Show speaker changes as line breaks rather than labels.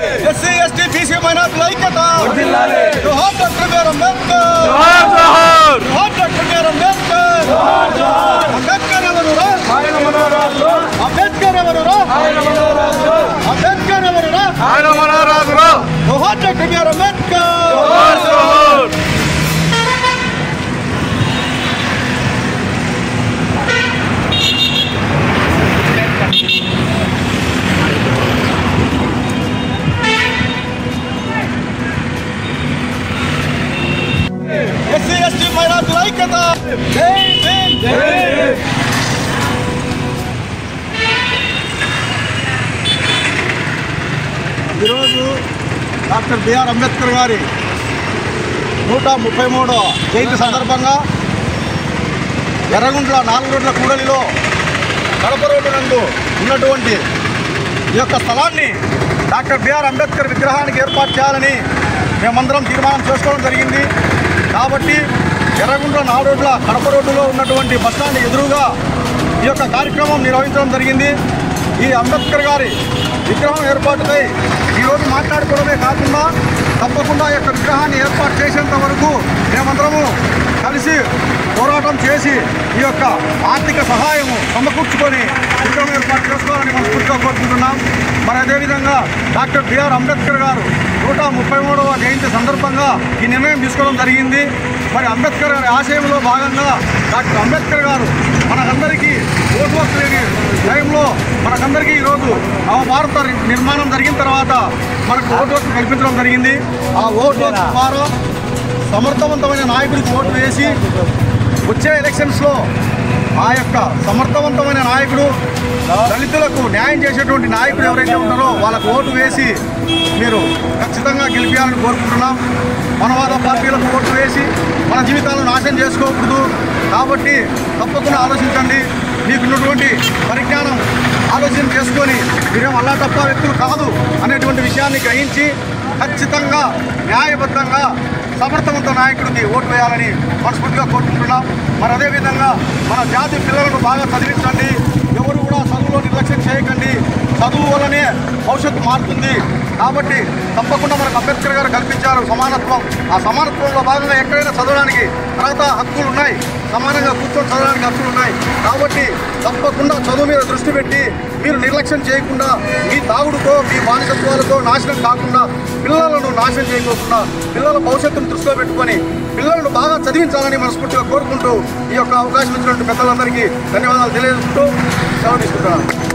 SC ST BC మైనార్టీల ఐక్యత జోహార్ doctor BR Ambedkar doctor BR Ambedkar Ambedkar ఎవరురా అంబేద్కర్ ఎవరురా అంబేద్కర్ ఎవరురా జోహార్ doctor BR Ambedkar SC ST మైనార్టీల ఐక్యత జై భీమ్ ఈరోజు డాక్టర్ బిఆర్ అంబేద్కర్ గారి 133వ జయంతి సందర్భంగా ఎర్రగుంట్ల 4 రోడ్ల కూడలిలో కడప రోడ్డు నందు ఉన్నటువంటి ఈ యొక్క స్థలాన్ని డాక్టర్ బిఆర్ అంబేద్కర్ విగ్రహానికి ఏర్పాటు చేయాలని మేమందరం తీర్మానం చేసుకోవడం జరిగింది. కాబట్టి ఎర్రగుంట్ల 4 రోడ్ల కడప రోడ్డులో ఉన్నటువంటి బస్టాండ్ ఎదురుగా ఈ యొక్క కార్యక్రమం నిర్వహించడం జరిగింది. ఈ అంబేద్కర్ గారి విగ్రహం ఏర్పాటుపై ఈరోజు మాట్లాడుకోవడమే కాకుండా తప్పకుండా ఈ యొక్క విగ్రహాన్ని ఏర్పాటు చేసేంత వరకు మేమందరము కలిసి పోరాటం చేసి ఈ యొక్క ఆర్థిక సహాయము సమకూర్చుకొని విగ్రహం ఏర్పాటు చేసుకోవాలని మనస్ఫూర్తిగా కోరుకుంటున్నాం. మరి అదేవిధంగా డాక్టర్ బిఆర్ అంబేద్కర్ గారు 133వ జయంతి సందర్భంగా ఈ నిర్ణయం తీసుకోవడం జరిగింది. మరి అంబేద్కర్ గారి ఆశయంలో భాగంగా డాక్టర్ అంబేద్కర్ గారు మనకందరికీ ఓటు హక్కు లేని టైంలో మనకందరికీ ఈరోజు నవభారత నిర్మాణం జరిగిన తర్వాత మనకు ఓటు హక్కు కల్పించడం జరిగింది. ఆ ఓటు హక్కు ద్వారా సమర్థవంతమైన నాయకుడికి ఓటు వేసి వచ్చే ఎలక్షన్స్లో ఆ యొక్క సమర్థవంతమైన నాయకుడు దళితులకు న్యాయం చేసేటువంటి నాయకుడు ఎవరైతే ఉంటారో వాళ్ళకు ఓటు వేసి మీరు ఖచ్చితంగా గెలిపించాలని కోరుకుంటున్నాం. మనవాద పార్టీలకు ఓటు వేసి మన జీవితాలను నాశనం చేసుకోకూడదు. కాబట్టి తప్పకుండా ఆలోచించండి. మీకున్నటువంటి పరిజ్ఞానం ఆలోచన చేసుకొని మీరేం అల్లా తప్ప వ్యక్తులు కాదు అనేటువంటి విషయాన్ని గ్రహించి ఖచ్చితంగా న్యాయబద్ధంగా సమర్థవంత నాయకుడికి ఓటు వేయాలని మనస్ఫూర్తిగా కోరుకుంటున్నాం. మరి అదేవిధంగా మన జాతి పిల్లలను బాగా చదివించండి. ఎవరు కూడా చదువులో నిర్లక్ష్యం చేయకండి. చదువు వల్లనే భవిష్యత్తు మారుతుంది. కాబట్టి తప్పకుండా మనకు అంబేద్కర్ గారు కల్పించారు సమానత్వం. ఆ సమానత్వంలో భాగంగా ఎక్కడైనా చదవడానికి అర్హత హక్కులు ఉన్నాయి, సమానంగా కూర్చొని చదవడానికి హక్కులు ఉన్నాయి. కాబట్టి తప్పకుండా చదువు మీద దృష్టి పెట్టి మీరు నిర్లక్ష్యం చేయకుండా మీ తాగుడుతో మీ బానిసత్వాలతో నాశనం కాకుండా పిల్లలను నాశనం చేయకోకుండా పిల్లల భవిష్యత్తును దృష్టిలో పెట్టుకొని పిల్లలను బాగా చదివించాలని మనస్ఫూర్తిగా కోరుకుంటూ ఈ యొక్క అవకాశం ఇచ్చినటువంటి పెద్దలందరికీ ధన్యవాదాలు తెలియజేస్తూ సెలవు తీసుకుంటున్నాను.